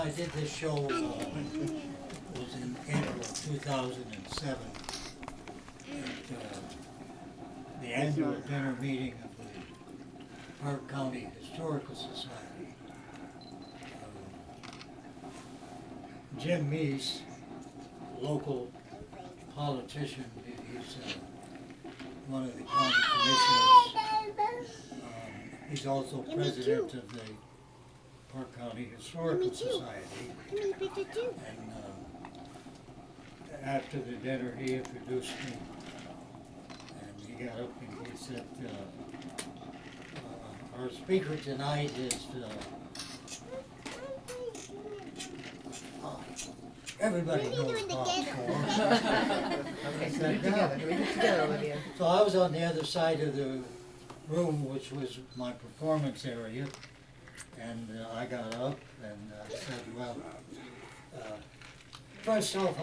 I did this show, was in April of 2007 at the annual dinner meeting of the Park County Historical Society. Jim Meese, local politician, he's one of the county commissioners. He's also president of the Park County Historical Society. And after the dinner, he introduced me, and he got up and he said, our speaker tonight is, everybody knows Bob Shore. Okay, so read it together. Read it together, Olivia. So I was on the other side of the room, which was my performance area, and I got up and said, well, first off,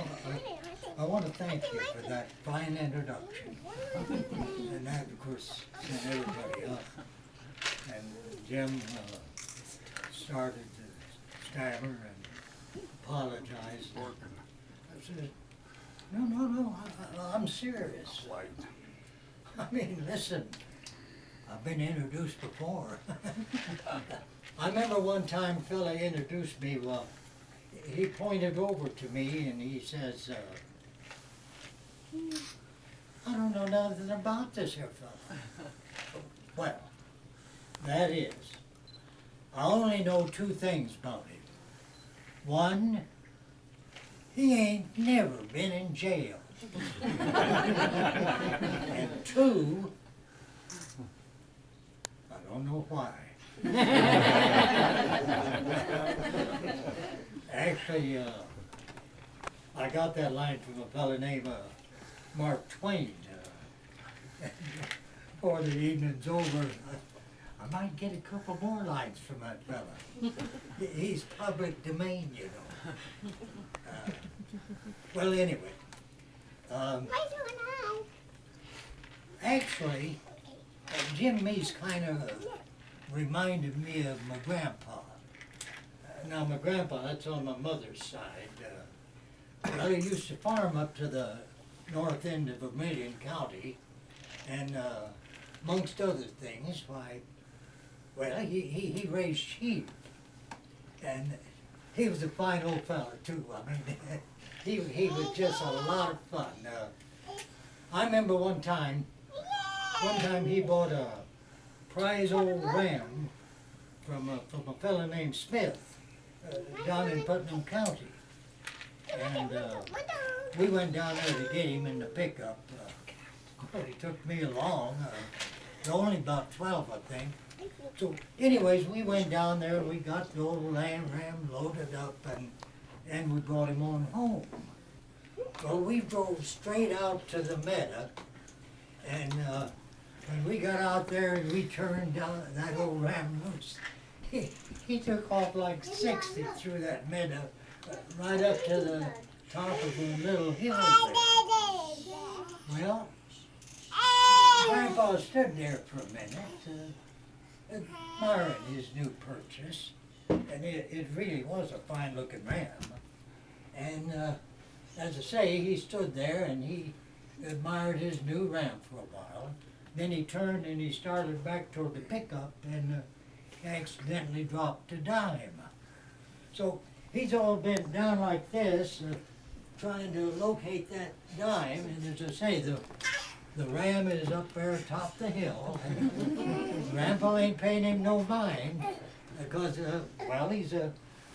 I want to thank you for that fine introduction. And that, of course, sent everybody up. And Jim started to stammer and apologize. I said, no, I'm serious. I mean, listen, I've been introduced before. I remember one time a fella introduced me, well, he pointed over to me and he says, I don't know nothing about this here fella. Well, that is, I only know two things about him. One, he ain't never been in jail. And two, I don't know why. Actually, I got that line from a fellow named Mark Twain. Before the evening's over, I might get a couple more lines from that fella. He's public domain, you know. Well, anyway, actually, Jim Meese kind of reminded me of my grandpa. Now, my grandpa, that's on my mother's side. Well, he used to farm up to the north end of Vermilion County, and amongst other things, why, well, he raised sheep, and he was a fine old fella too. I mean, he was just a lot of fun. I remember one time he bought a prize old ram from a fellow named Smith down in Putnam County, and we went down there to get him in the pickup. Well, he took me along. Only about 12, I think. So, anyways, we went down there. We got the old ram loaded up, and we brought him on home. Well, we drove straight out to the meadow, and when we got out there and we turned down that old ram loose, he took off like 60 through that meadow, right up to the top of the little hill there. Well, Grandpa stood there for a minute, admiring his new purchase, and it really was a fine-looking ram. And as I say, he stood there and he admired his new ram for a while. Then he turned and he started back toward the pickup and accidentally dropped a dime. So he's all bent down like this, trying to locate that dime, and as I say, the ram is up there atop the hill, and Grandpa ain't paying him no mind, because, well, he's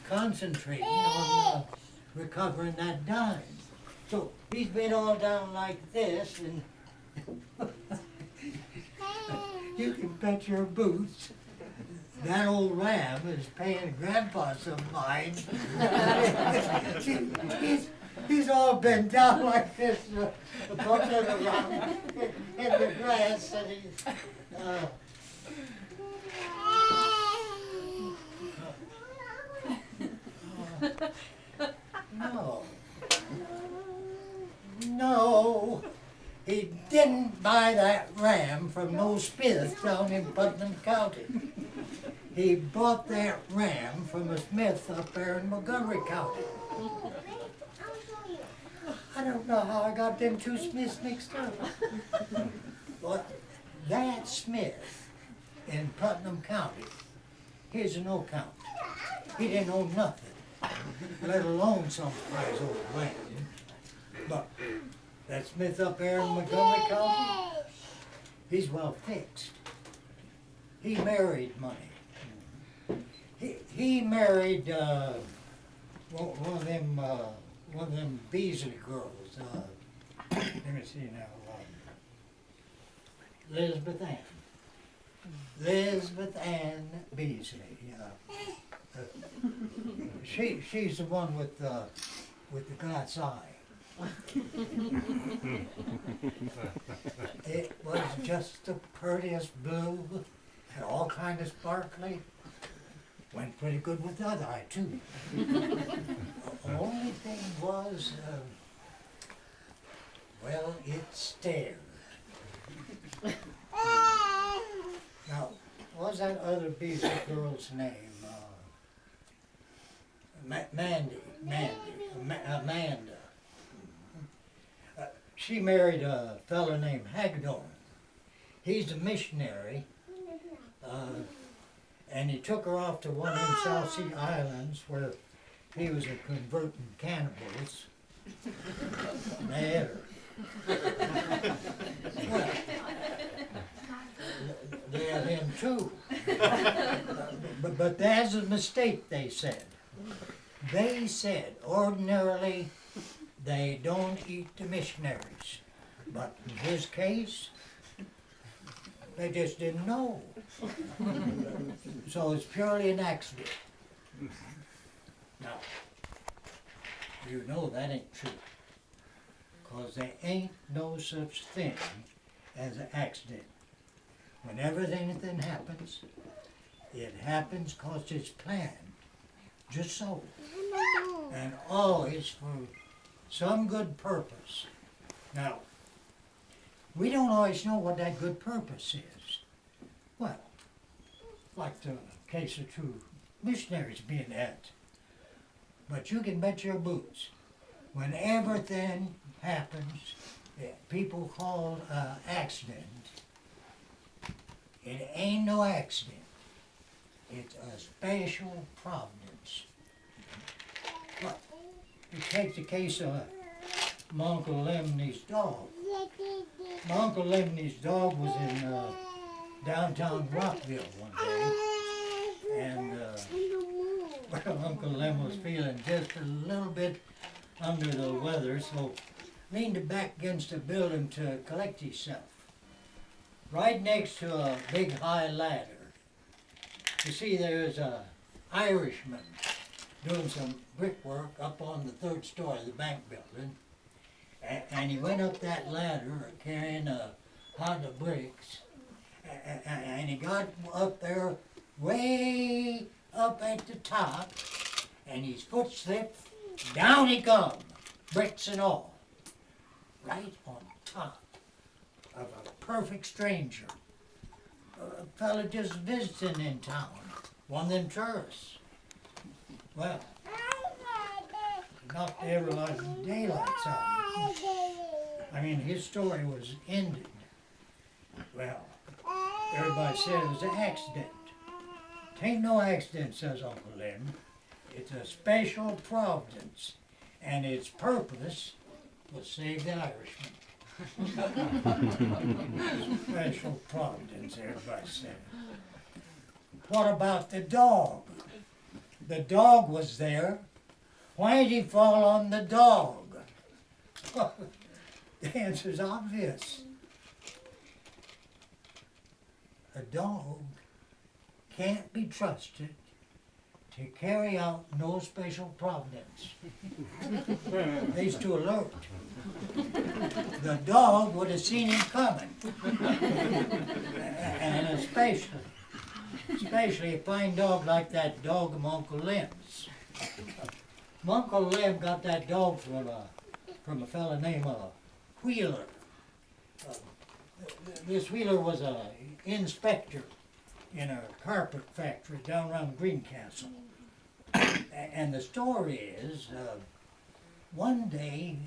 concentrating on recovering that dime. So he's been all down like this, and you can bet your boots that old ram is paying Grandpa some mind. He's all been down like this, bumping around in the grass, and he's, no, he didn't buy that ram from no Smith down in Putnam County. he bought that ram from a Smith up there in Montgomery County. I don't know how I got them two Smiths mixed up. But that Smith in Putnam County, he's an old county. He didn't own nothing, let alone some prize old land. But that Smith up there in Montgomery County, he's well fixed. He married money. He married one of them Beasley girls. Let me see now. Elizabeth Ann. Elizabeth Ann Beasley. She's the one with the God's eye. It was just the prettiest blue, and all kind of sparkly. Went pretty good with the other eye too. The only thing was, well, it stared. Now, what was that other Beasley girl's name? Amanda. She married a fellow named Hagedorn. He's a missionary, and he took her off to one of them South Sea Islands where he was a converting cannibals. And they ate her. Well, they had him too. But that's a mistake, they said. They said ordinarily they don't eat the missionaries. But in his case, they just didn't know. So it's purely an accident. Now, you know that ain't true. Because there ain't no such thing as an accident. Whenever anything happens, it happens because it's planned. Just so. And always for some good purpose. Now, we don't always know what that good purpose is. Well, like the case of two missionaries being at. But you can bet your boots, when everything happens, people call accident, it ain't no accident. It's a special providence. But you take the case of my Uncle Lemney's dog. My Uncle Lemney's dog was in downtown Rockville one day, and well, Uncle Lem was feeling just a little bit under the weather, so leaned back against a building to collect himself. Right next to a big high ladder. You see, there's a Irishman doing some brickwork up on the third story of the bank building. And he went up that ladder carrying a hod of bricks. And he got up there way up at the top, and his foot slipped, down he come, bricks and all, right on top of a perfect stranger. A fella just visiting in town, one of them tourists. Well, knocked everybody's daylights out. I mean, his story was ended. Well, everybody said it was an accident. Tain't no accident, says Uncle Lem. It's a special providence, and its purpose was save the Irishman. Special providence, everybody said. What about the dog? The dog was there. Why did he fall on the dog? The answer's obvious. A dog can't be trusted to carry out no special providence. He's too alert. The dog would have seen him coming. And especially a fine dog like that dog of Uncle Lem's. Uncle Lem got that dog from a fella named Wheeler. This Wheeler was an inspector in a carpet factory down around Greencastle. And the story is, one day,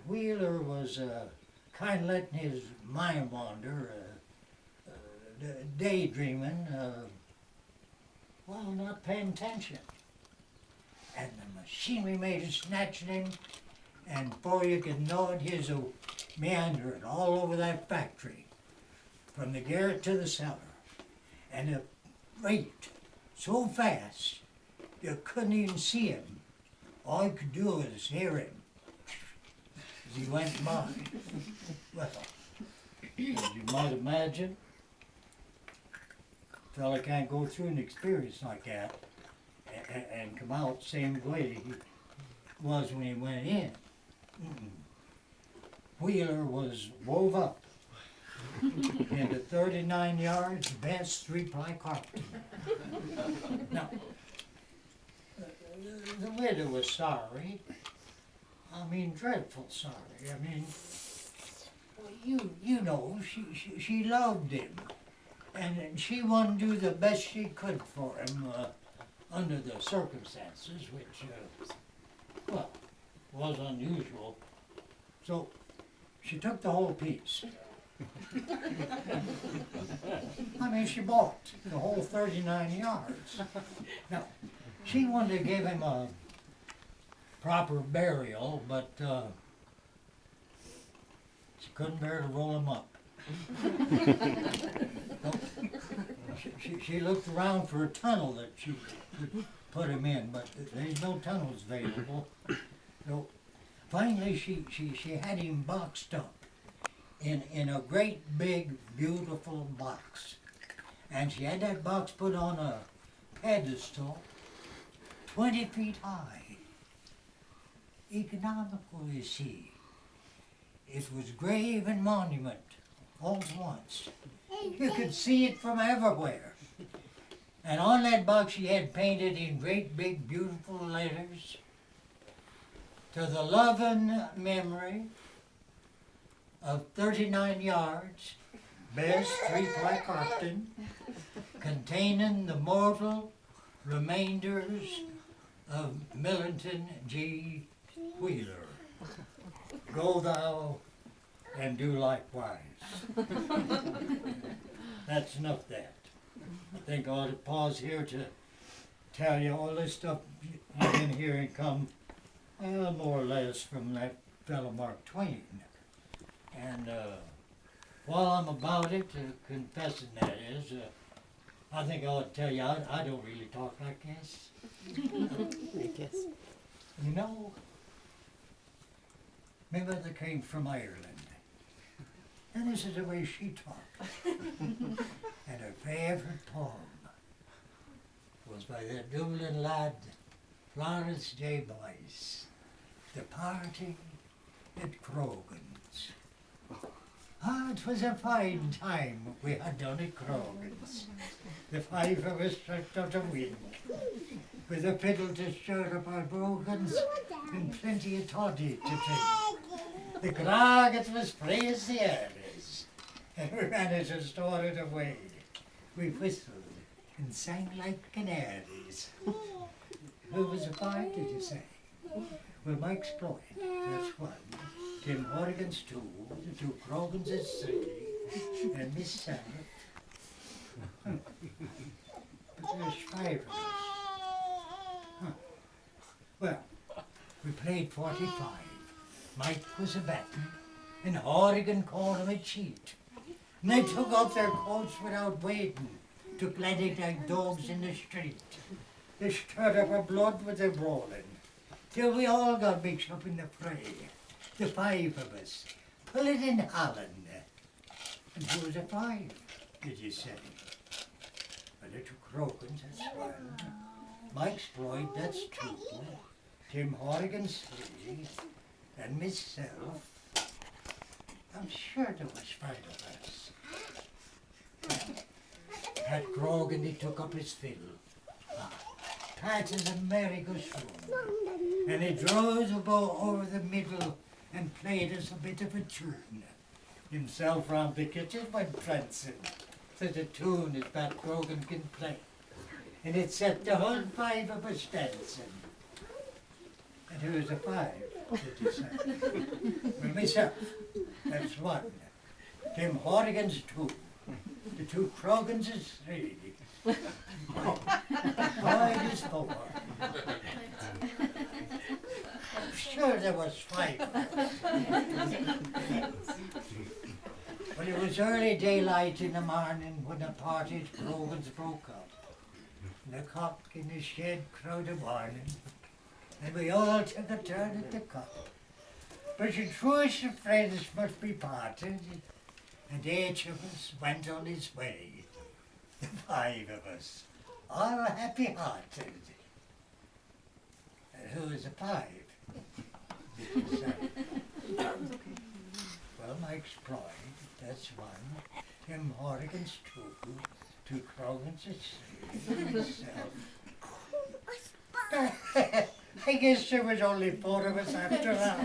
Wheeler was kind of letting his mind wander, daydreaming, well, not paying attention. And the machinery made a snatch at him, and before you could know it, he was meandering all over that factory, from the garret to the cellar. And the rate so fast, you couldn't even see him. All you could do was hear him as he went by. Well, as you might imagine, a fella can't go through an experience like that and come out the same way he was when he went in. Wheeler was wove up into 39 yards, best three-ply carpet. Now, the widow was sorry. I mean, dreadful sorry. I mean, well, you know, she loved him, and she wanted to do the best she could for him under the circumstances, which, well, was unusual. So she took the whole piece. I mean, she bought the whole 39 yards. Now, she wanted to give him a proper burial, but she couldn't bear to roll him up. So, she looked around for a tunnel that she could put him in, but there's no tunnels available. So finally she had him boxed up in a great big beautiful box. And she had that box put on a pedestal 20 feet high. Economical, you see. It was grave and monument all at once. You could see it from everywhere. And on that box she had painted in great big beautiful letters, to the loving memory of 39 yards, best three-ply carpeting, containing the mortal remainders of Millington G. Wheeler. Go thou and do likewise. That's enough of that. I think I ought to pause here to tell you all this stuff you've been hearing come, well, more or less from that fellow Mark Twain. And while I'm about it, confessing that is, I think I ought to tell you I don't really talk like this. I guess. You know, my mother came from Ireland, and this is the way she talked. And her favourite poem was by the Dublin lad, Florence J. Boyce, The Party at Croghan's. Ah, it was a fine time we had done at Croghan's. The five of us tracked out a wink, with a fiddle to stir up our brogans and plenty of toddy to drink. The Croghan's was free as the air is, and we managed to store it away. We whistled and sang like canaries. Who was the five, did you say? Well, Mike's Floyd, that's one. Tim Horrigan's two, the two Crogans is three, and Miss Sarah. But there's five of us. Huh. Well, we played 45. Mike was a batter, and Horrigan called him a cheat. And they took off their coats without waiting, took landing like dogs in the street. They stirred up our blood with their brawling, till we all got mixed up in the fray. The five of us, pulling in Holland. And who was a five, did you say? Well, the two Crogans, that's one. Mike Floyd, that's two. Tim Horrigan's three. And myself. I'm sure there was five of us. Pat Grogan, he took up his fiddle. Pat is a merry gossoon. And he draws the bow over the middle and played us a bit of a tune. Himself round the kitchen went prancing. to the tune that Pat Grogan can play. And it set the whole 5 of us dancing. And who was a 5, did you say? Well, myself, that's 1. Tim Horrigan's 2. The 2 Crogans is 3. Boyd is 4. I'm sure there was 5 of us. Well, it was early daylight in the morning when the party at Crogans broke up. And the cock in the shed crowed a warning, and we all took a turn at the cup. But the truest of friends must be parted, and each of us went on his way. The 5 of us, all happy-hearted. And who is a 5? Did you say? Well, Mike's Pride, that's 1. Tim Horrigan's 2. 2 Crogans is 3. Myself. I guess there was only 4 of us after all.